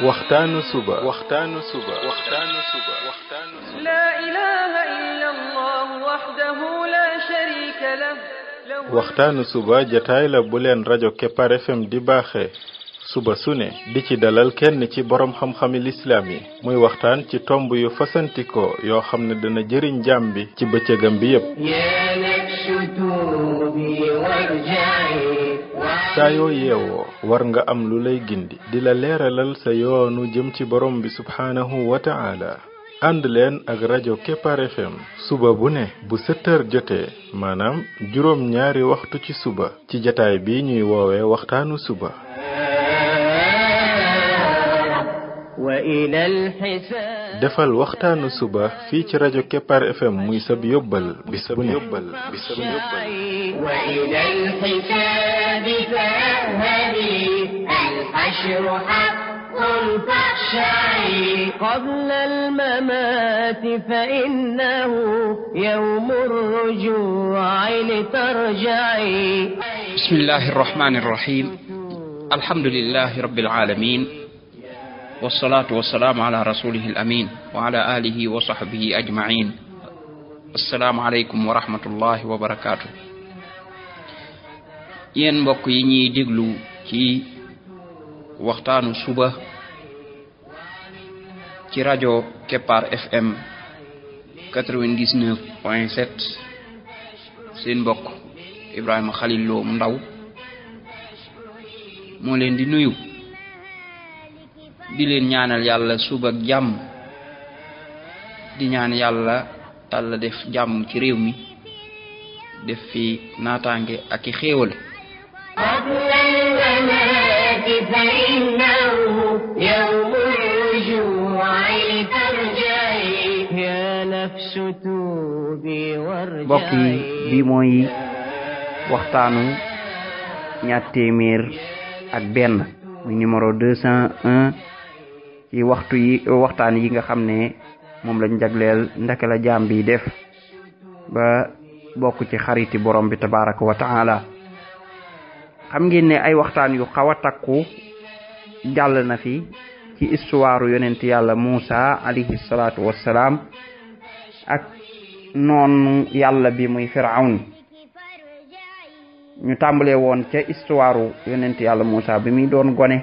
waxtaanu suba لا إله إلا الله وحده لا شريك له waxtaanu suba jataay la bu leen rajo Kepar FM di baaxee suba su ne di ci dalal kenn ci borom xam-xami lislaam yi muy waxtaan ci tomb yu fasantikoo yoo xam ne dana jëriñ jaam bi ci bëccëgam bi yépp saa yoo yeewoo war nga am lu lay gindi di la leeralal sa yoonu jëm ci borom bi subhaanahu wa ta'ala ànd leen ak rajo Kepar FM suba bu ne bu 7h jotee maanaam juróom ñaari waxtu ci suba ci jataay bi ñuy woowee waxtaanu suba defal waxtaanu suba fii ci rajo Kepar FM muy sab yóbbal bis bu ne قبل الممات فإنه يوم الرجوع لترجعي بسم الله الرحمن الرحيم الحمد لله رب العالمين والصلاة والسلام على رسوله الأمين وعلى آله وصحبه أجمعين السلام عليكم ورحمة الله وبركاته yen mbokk yi ñi déglu ci waxtaanu suba ci rajo Kepar FM 99.7 seen mbokk Ibrahima Khalil Lo mu ndaw moo leen di nuyu di leen ñaanal yàlla suba ak jàmm di ñaan yàlla Yàlla def jàmm ci réew mi def fi naataange ak i xéewal mbokk yi bi mooy waxtaanu ñaar téeméer ak benn muy numéro 201 ci waxtaan yi nga xam ne moom lañ jagleel ndaka la jaam bi def ba bokk ci xariti borom bi tabaraka wa taala xam ngeen ne ay waxtaan yu xaw a takku jàll na fi ci histoire yonent yàlla Muusa alayhi salaatu wassalaam ak noonu yàlla bi muy Firawn ñu tàmbalee woon ca histoire yonent yàlla Muusa bi muy doon gone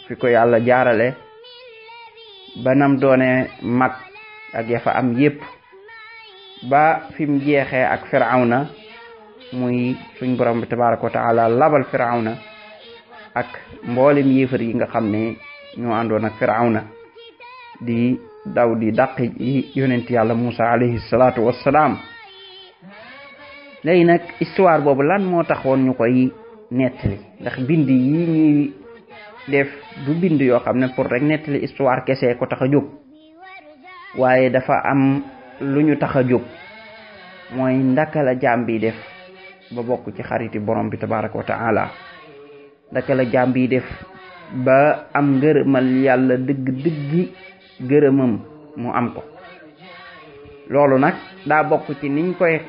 fi ko yàlla jaarale banam doone mag ak ya fa am yépp ba fi mu jeexee ak Firawna muy suñ borom bi tabaraka wa taala labal Firawna ak mboolem yéefar yi nga xam ne ñoo àndoon ak Firawna di daw di dàq yonent yàlla Muusa alayhi salaatu wassalaam léegi nag histoire boobu lan moo taxoon ñu koy nettali ndax bind yi ñuy def du bind yoo xam ne pour rek nettali histoire kese ko tax a jóg waaye dafa am lu ñu tax a jóg mooy ndaka la jaam bi def ba bokk ci xariti borom bi tabaraka wa taala ndaka la jaam bi def ba am ngërëmal yàlla dëgg gërëmam mu am ko loolu nag daa bokk ci niñ koy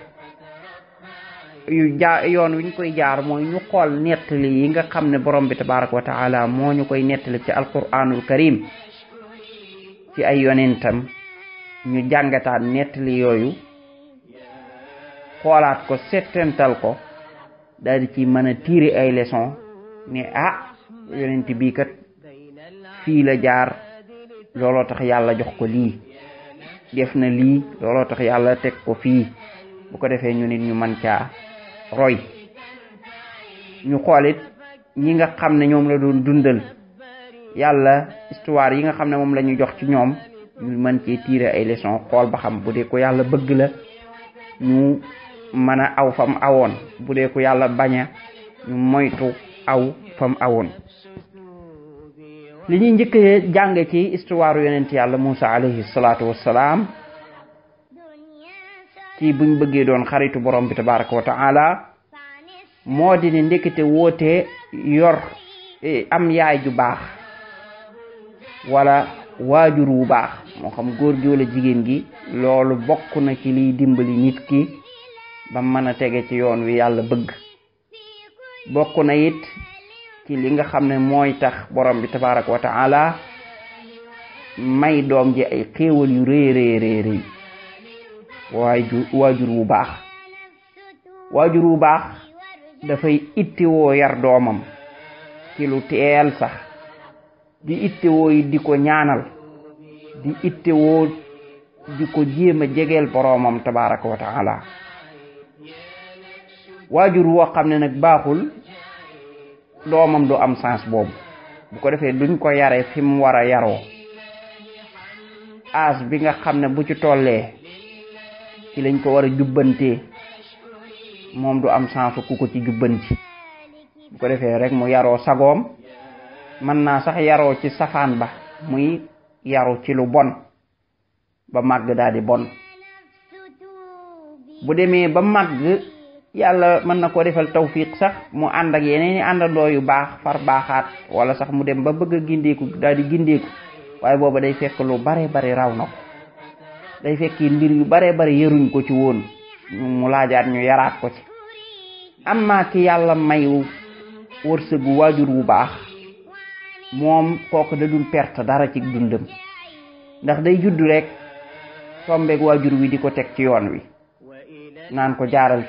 yoon wiñ koy jaar mooy ñu xool nettali yi nga xam ne borom bi tabaraka wa taala moo ñu koy nettali ci alquranul karim ci ay yonentam ñu jàngataat nettali yooyu xoolaat ko settental ko daal di ci mën a tirer ay leçons ne yonent bii kat fii la jaar looloo tax yàlla jox ko lii def na lii looloo tax yàlla teg ko fii bu ko defee ñu nit ñu mën caa roy ñu xoolit ñi nga xam ne ñoom la doon dundal yàlla histoire yi nga xam ne moom la ñu jox ci ñoom ñu mën cee tirer ay leçons xool ba xam bu dee ko yàlla bëgg la ñu mën a aw fam awoon bu dee ko yàlla baña ñu moytu aw fam awoon li ñuy njëkkee jàng ci histoire yonent yàlla Muusa alayhi salaatu wassalaam ci buñ bëggee doon xaritu borom bi tabaraka wa taala moo di ne ndekete woote yor am yaay ju baax wala waajur wu baax moo xam góor gi wala jigéen gi loolu bokk na ci liy dimbali nit ki ba mën a tege ci yoon wi yàlla bëgg bokk na it ci li nga xam ne mooy tax borom bi tabaraka wa taala may doom ji ay xéewal yu rëy waajur wu baax dafay ittewoo yar doomam ci lu teel sax di ittewoo yi di ko ñaanal di ittewoo di ko jéem a jegeel boromam tabaraka wa taala waajur woo xam ne nag baaxul doomam du am sens boobu bu ko defee duñ ko yare fi mu war a yaroo as bi nga xam ne bu ci tollee ci lañ ko war a jubbantee moom du am sens ku ko ci jubbanti bu ko defee rek mu yaroo sagoom mën naa sax yaroo ci safaan ba muy yaru ci lu bon ba màgg daal di bon bu demee ba màgg yàlla mën na ko defal tawfiq sax mu ànd ak yeneen i àndandoo yu baax far baaxaat wala sax mu dem ba bëgg a gindeeku daal di gindeeku waaye booba day fekk lu bare raw na ko day fekk mbir yu bare yaruñ ko ci woon mu laajaat ñu yaraat ko ci amma ki yàlla may wërsëgu waajur wu baax moom kooku da dul perte dara ci dundam ndax day judd rek tombeeg waajur wi di ko teg ci yoon wi naan ko jaaral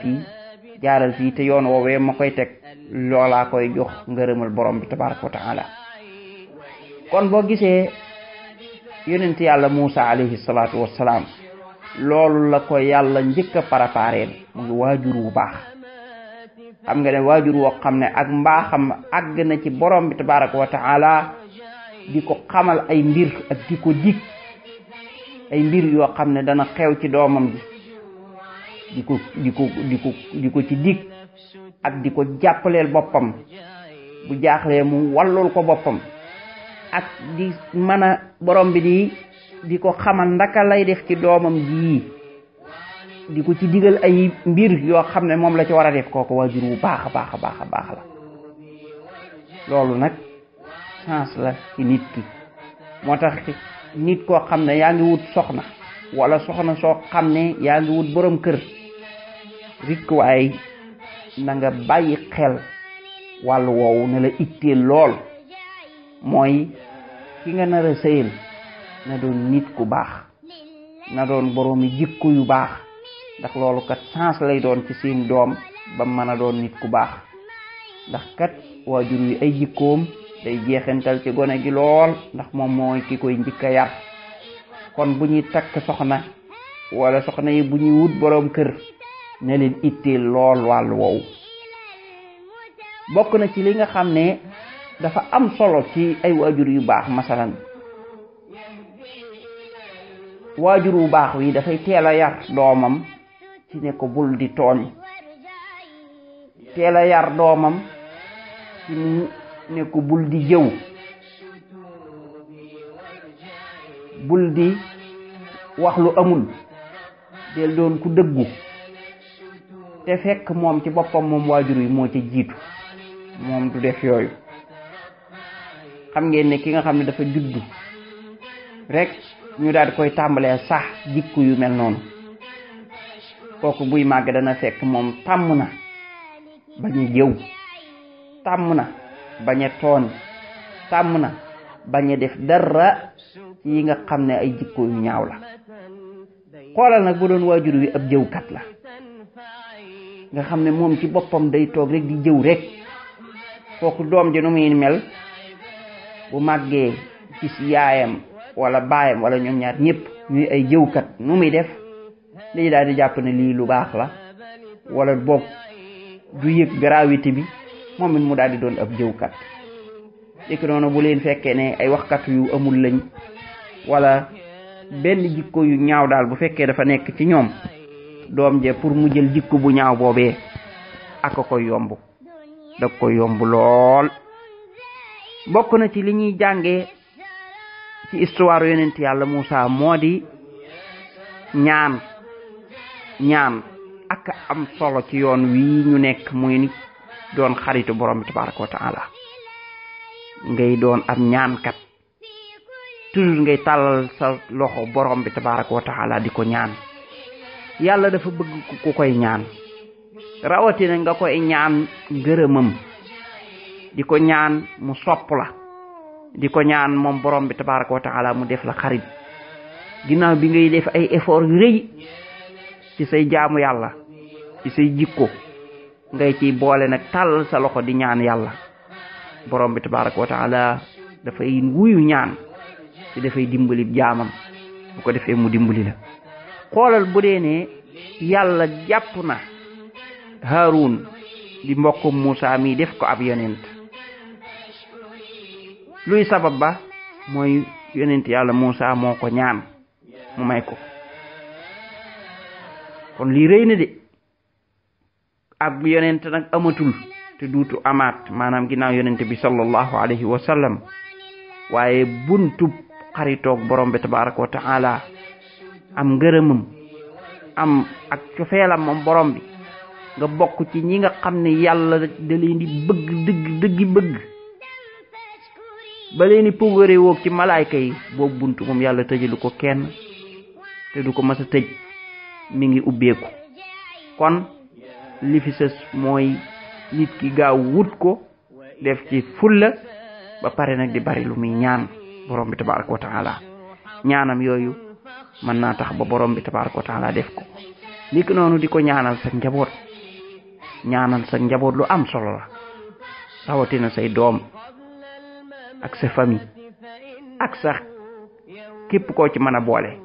fii te yoon woowee ma koy teg loolaa koy jox ngërëmal borom bi tabaraka wa taala kon boo gisee yonent yàlla Muusa alayhi salaatu wassalaam loolu la ko yàlla njëkk a préparé mu ngi waajur wu baax xam nga ne waajur woo xam ne ak mbaaxam àgg na ci borom bi tabaraka wa taala di ko xamal ay mbir ak di ko dig ay mbir yoo xam ne dana xew ci doomam ji di ko ci dig ak di ko jàppaleel boppam bu jaaxlee mu wallul ko boppam ak di mën a borom bi di ko xamal ndaka lay def ci doomam ji di ko ci digal ay mbir yoo xam ne moom la ci war a def kooku waajur wu baax a baax la loolu nag chance la ci nit ki moo tax nit koo xam ne yaa ngi wut soxna wala soxna soo xam ne yaa ngi wut borom kër rikk waaye na nga bàyyi xel wàllu woowu ne la itteel lool mooy ki nga nar a sëyal na doon nit ku baax na doon boroomi jikko yu baax ndax loolu kat chance lay doon ci seen doom ba mën a doon nit ku baax ndax kat waajur wi ay jikkoom day jeexental ci gone gi lool ndax moom mooy ki koy njëkk a yar kon bu ñuy takk soxna wala soxna yi bu ñuy wut boroom kër ne leen itteel lool wàllu woowu bokk na ci li nga xam ne dafa am solo ci ay waajur yu baax masalan waajur wu baax wi dafay teel a yar doomam ci ne ko bul di tooñ teel a yar doomam ci ne ko bul di jëw bul di wax lu amul del doon ku dëggu te fekk moom ci boppam moom waajur wi moo ci jiitu moom du def yooyu xam ngeen ne ki nga xam ne dafa juddu rek ñu daal di koy tàmbalee sax jikko yu mel noonu kooku buy màgg dana fekk moom tàmm na bañ a jëw tàmm na bañ a tooñ tàmm na bañ a def dara yi nga xam ne ay jikko yu ñaaw la xoolal nag bu doon waajur wi ab jëwkat la nga xam ne moom ci boppam day toog rek di jëw rek kooku doom ji nu muy mel bu màggee gis yaayam wala baayam wala ñoom ñaar ñëpp ñuy ay jëwkat nu muy def dañu daal di jàpp ne lii lu baax la wala boog du yëg gravité bi moom it mu daal di doon ab jëwkat léegi noonu bu leen fekkee ne ay waxkat yu amul lañ wala benn jikko yu ñaaw daal bu fekkee dafa nekk ci ñoom doom je pour mu jël jikko bu ñaaw boobee ak koy yomb da koy yomb lool bokk na ci li ñuy jàngee ci histoire yonent yàlla Muusa moo di ñaan ak am solo ci yoon wi ñu nekk muy doon xaritu borom bi tabaraka wa taala ngay doon ab ñaankat toujours ngay tàllal sa loxo borom bi tabaraka wa taala di ko ñaan yàlla dafa bëgg ku koy ñaan rawatina nga koy ñaan ngërëmam di ko ñaan mu sopp la di ko ñaan moom borom bi tabaraka wa taala mu def la xarit ginnaaw bi ngay def ay effort yu rëy ci say jaamu yàlla ci say jikko ngay ciy boole nag tàll sa loxo di ñaan yàlla borom bi tabaraka wa taala dafay wuyu ñaan ci dafay dimbali jaamam bu ko defee mu dimbali la xoolal bu dee ne yàlla jàpp na Haarun di mbokkum Muusa mi def ko ab yonent luy sabab ba mooy yonent yàlla Muusa moo ko ñaan mu may ko kon lii rëy na de ab yonent nag amatul te duutu amaat maanaam ginnaaw yonent bi sallallahu alayhi wa sallam waaye buntub xaritoog borom bi tabaraka wa taala am ngërëmam am ak cofeelam moom borom bi nga bokk ci ñi nga xam ne yàlla da leen di bëgg dëggi bëgg ba leen di pugare woog ci malaayka yi boobu buntu moom yàlla tëjalu ko kenn te du ko mas a tëj mi ngi ubbeeku kon li fi sës mooy nit ki gaaw wut ko def ci fulla ba pare nag di bari lu muy ñaan borom bi tabaraka wa taala ñaanam yooyu mën naa tax ba borom bi tabaraka wa taala def ko niki noonu di ko ñaanal sa njaboot lu am solo la rawatina say doom ak sa famille ak sax képp koo ci mën a boole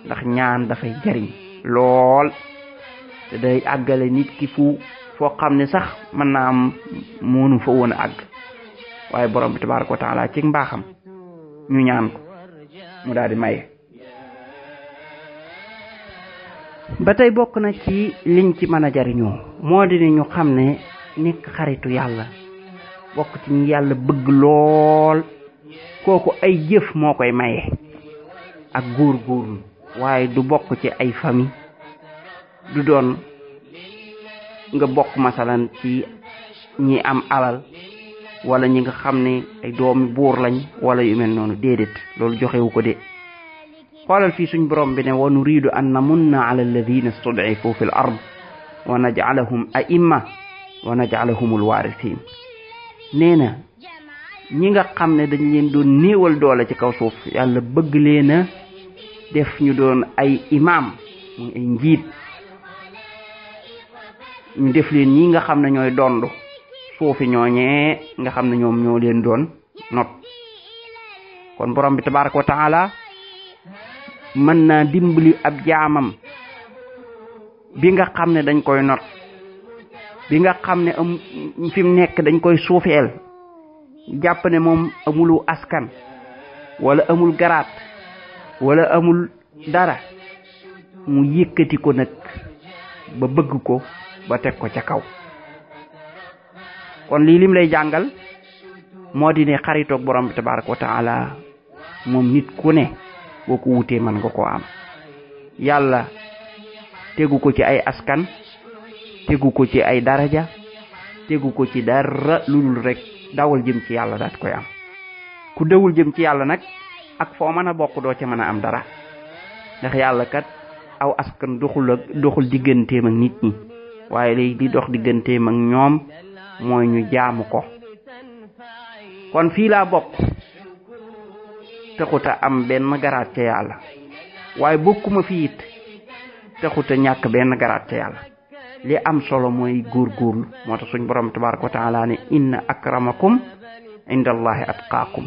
ndax ñaan dafay jariñ lool te day àggale nit ki foo xam ne sax mën naa am moonu fa woon a àgg waaye borom bi tabaraka wa taala ci mbaaxam ñu ñaan ko mu daal di maye. ba tey bokk na ci liñ ci mën a jariñoo moo di ne ñu xam ne nekk xaritu yàlla bokk ci ñi yàlla bëgg lool kooku ay jëf moo koy maye ak góorgóorlu waaye du bokk ci ay famille du doon nga bokk masalan ci ñi am alal wala ñi nga xam ne ay doomi buur lañ wala yu mel noonu déedéet loolu joxewu ko de xoolal fii suñ borom bi ne wa nuridu an namunna ala alladhina stud'ifu fil ard wa naj'alahum a'imma wa naj'alahum alwarithin nee na ñi nga xam ne dañ leen doon néewal doole ci kaw suuf yàlla bëgg leen a def ñu doon ay imam muy ay njiit ñu def leen ñi nga xam ne ñooy dondu suufi ñooñee nga xam ne ñoom ñoo leen doon not kon borom bi tabaraka wa taala mën naa dimbali ab jaamam bi nga xam ne dañ koy not bi nga xam ne fi mu nekk dañ koy suufeel jàpp ne moom amulu askan wala amul garaat wala amul dara mu yëkkati ko nag ba bëgg ko ba teg ko ca kaw kon lii lim lay jàngal moo di ne xaritoog borom bi tabaraka wa taala moom nit ku ne boo ko wutee mën nga koo am yàlla tegu ko ci ay askan tegu ko ci ay daraja tegu ko ci dara lu dul rek dawal jëm ci yàlla daat koy am ku dawul jëm ci yàlla nag ak foo mën a bokk doo ca mën a am dara ndax yàlla kat aw askan doxul digganteem ak nit ñi waaye lay di dox digganteem ak ñoom mooy ñu jaamu ko kon fii laa bokk taxuta am benn garaat ca yàlla waaye bokkuma fi it taxuta ñàkk benn garaat ca yàlla li am solo mooy góorgóorlu moo tax suñ borom tabaraka wa taala ne inna akramakum indallahi atqaakum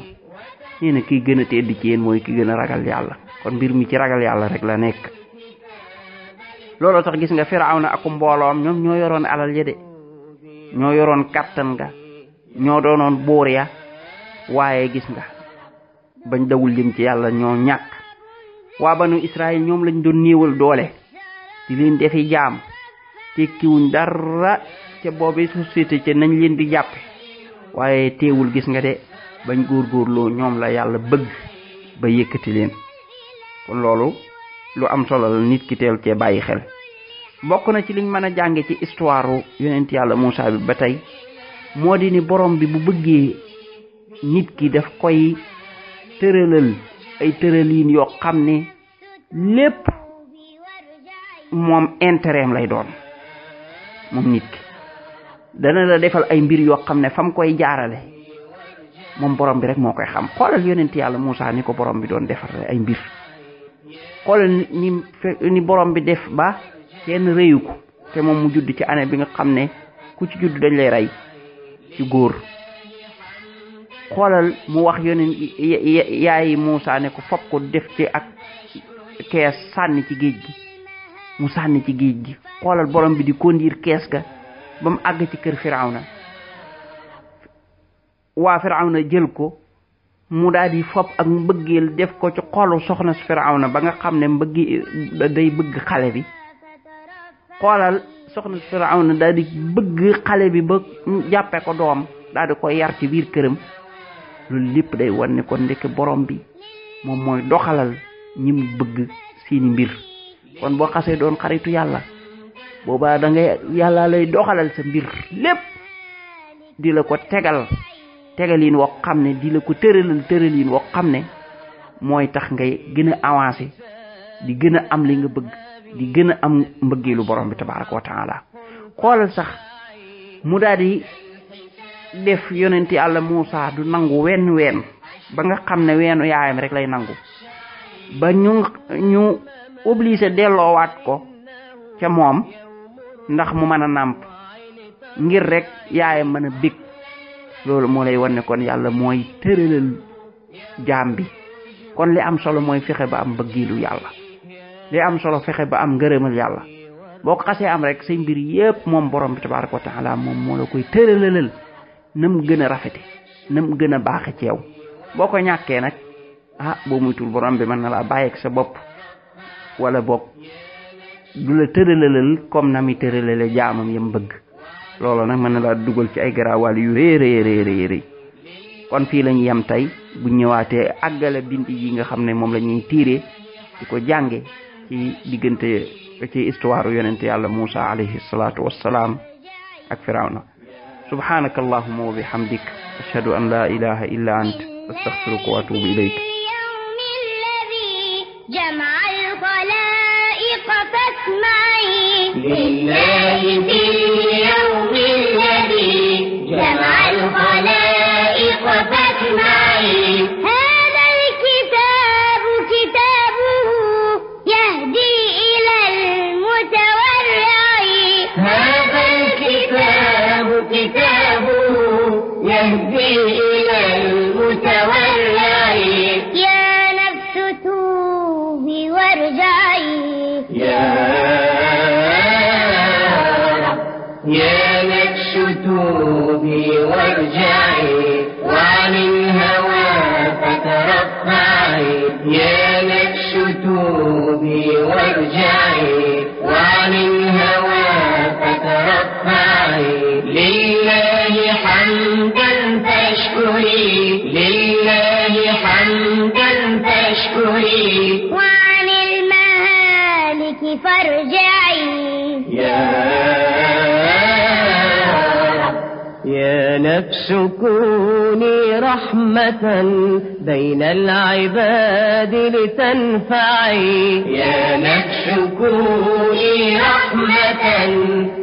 nee na kii gën a tedd ci yéen mooy ki gën a ragal yàlla kon mbir mi ci ragal yàlla rek la nekk looloo tax gis nga Firawna ak mbooloom ñoom ñoo yoroon alal ya de ñoo yoroon kattan nga ñoo doonoon buur ya waaye gis nga bañ dawul jëm ci yàlla ñoo ñàkk waa banu Israël ñoom lañ doon néewal doole di leen defi jaam tekkiwuñ dara ca boobu société ca nañ leen di jàppe waaye teewul gis nga de bañ góorgóorloo ñoom la yàlla bëgg ba yëkkati leen kon loolu lu am solo la nit ki teel cee bàyyi xel bokk na ci liñ mën a jànge ci histoire yonent yàlla Muusa bi ba tey moo di ni borom bi bu bëggee nit ki daf koy tëralal ay tëraliin yoo xam ne lépp moom intérêt lay doon moom nit ki dana la defal ay mbir yoo xam ne fam koy jaarale moom borom bi rek moo koy xam. xoolal yonent yàlla Moussa ni ko borom bi doon defar ay mbir, xoolal ni borom bi def ba kenn rëyu ko te moom mu judd ci année bi nga xam ne ku ci judd dañ lay rey ci góor. xoolal mu wax yonent yaayi Moussa ne ko fopp ko def ci ak kees sànni ci géej gi, mu sànni ci géej gi. xoolal borom bi di conduire kees ga ba mu àgg ci kër Firawna, waa Firawna jël ko mu daal di fopp ak mbëggeel def ko ci xolu soxna si Firawna ba nga xam ne day bëgg xale bi. xoolal soxna si Firawna daal di bëgg xale bi ba jàppe ko doom, daal di koy yar ci biir këram. loolu lépp day wan ne kon ndeke borom bi moom mooy doxalal ñi mu bëgg seeni mbir. kon boo xasee doon xaritu yàlla boobaa da ngay yàlla lay doxalal sa mbir lépp, di la ko tegalin woo xam ne, di la ko tëralin woo xam ne mooy tax ngay gën a avancer, di gën a am li nga bëgg, di gën a am mbëggeelu borom bi tabaraka wa taala. xoolal sax mu daal di def yonent yàlla Moussa du nangu ween ba nga xam ne weenu yaayam rek lay nangu, ba ñu obligé delloowaat ko ca moom ndax mu mën a nàmp ngir rek yaayam mën a bég. loolu moo lay wan ne kon yàlla mooy tëralal jaam bi. kon li am solo mooy fexe ba am bëggilu yàlla, li am solo fexe ba am ngërëmal yàlla. boo ko xasee am rek say mbir yépp moom borom bi tabaraka wa taala moom moo la koy tëralalal nam gën a rafete, nam gën a baaxe ci yow. boo ko ñàkkee nag boo muytul borom bi mën na laa bàyyeeg sa bopp, wala boog du la tëralalal comme na mi tëralale jaamam yam bëgg. loolu nag mën na laa dugal ci ay garaawaal yu rëy. kon fii lañu yem tey, bu ñëwaatee àggale bind yi nga xam ne moom la ñuy tiiree di ko jànge ci diggante ci histoire yonent yàlla Moussa alayhi salaatu wassalaam ak Firawna. subhanaka allahumma wa bihamdik ashhadu an la ilaha illa ant astaghfiruka wa atubu ilayk. لله في اليوم الذي جمع الخلائق فاسمعي هذا الكتاب كتابه يهدي إلى المتورع هذا الكتاب كتابه يهدي إلى المتورع يا نفس توبي وارجعي يا نفس توبي وارجعي وعن الهوى فترفعي يا نفس توبي وارجعي وعن الهوى فترفعي لله حمدا فاشكري لله حمدا فاشكري وعن المهالك فارجعي يا نفس كوني رحمة بين العباد لتنفعي يا نفس كوني رحمة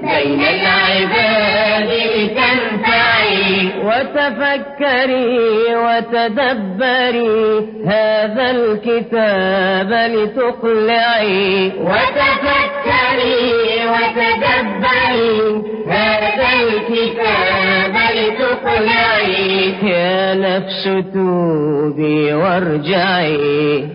بين العباد لتنفعي وتفكري وتدبري هذا الكتاب لتقلعي وتفكري وتدبري هذا الكتاب لتقلعي يا نفس توبي وارجعي